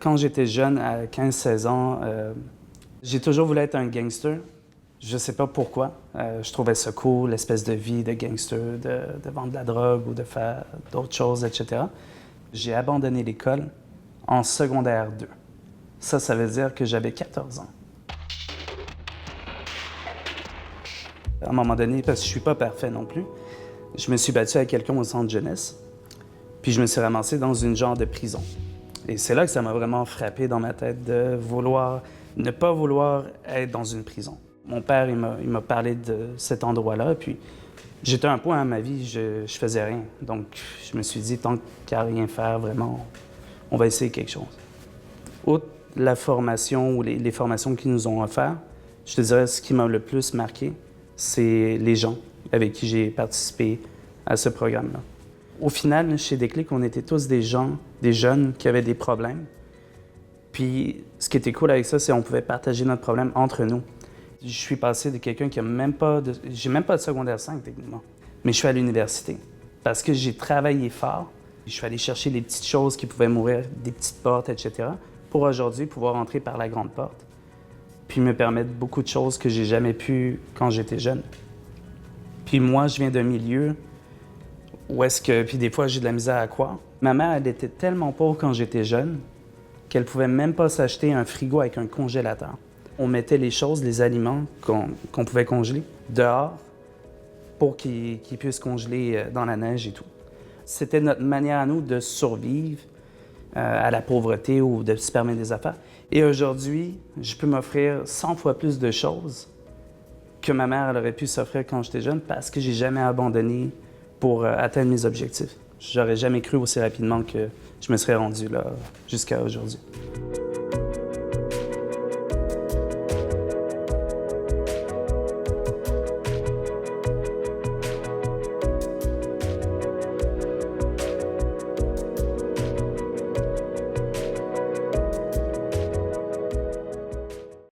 Quand j'étais jeune, à 15-16 ans, j'ai toujours voulu être un gangster. Je sais pas pourquoi. Je trouvais ça cool, l'espèce de vie de gangster, de vendre de la drogue ou de faire d'autres choses, etc. J'ai abandonné l'école en secondaire 2. Ça veut dire que j'avais 14 ans. À un moment donné, parce que je suis pas parfait non plus, je me suis battu avec quelqu'un au centre jeunesse, puis je me suis ramassé dans une genre de prison. Et c'est là que ça m'a vraiment frappé dans ma tête de ne pas vouloir être dans une prison. Mon père, il m'a parlé de cet endroit-là, puis j'étais à un point dans ma vie, je faisais rien. Donc, je me suis dit, tant qu'à rien faire, vraiment, on va essayer quelque chose. Outre la formation ou les formations qu'ils nous ont offertes, je te dirais, ce qui m'a le plus marqué, c'est les gens avec qui j'ai participé à ce programme-là. Au final, chez Déclic, on était tous des jeunes qui avaient des problèmes. Puis, ce qui était cool avec ça, c'est qu'on pouvait partager notre problème entre nous. Je suis passé de quelqu'un qui a même pas de... J'ai même pas de secondaire 5, techniquement. Mais je suis à l'université. Parce que j'ai travaillé fort. Je suis allé chercher les petites choses qui pouvaient m'ouvrir des petites portes, etc. pour aujourd'hui pouvoir entrer par la grande porte. Puis me permettre beaucoup de choses que j'ai jamais pu quand j'étais jeune. Puis moi, je viens d'un milieu où est-ce que... Puis des fois, j'ai de la misère à croire. Ma mère, elle était tellement pauvre quand j'étais jeune qu'elle pouvait même pas s'acheter un frigo avec un congélateur. On mettait les choses, les aliments qu'on pouvait congeler dehors pour qu'ils puissent congeler dans la neige et tout. C'était notre manière à nous de survivre à la pauvreté ou de se permettre des affaires. Et aujourd'hui, je peux m'offrir 100 fois plus de choses que ma mère elle aurait pu s'offrir quand j'étais jeune parce que j'ai jamais abandonné pour atteindre mes objectifs. J'aurais jamais cru aussi rapidement que je me serais rendu là jusqu'à aujourd'hui.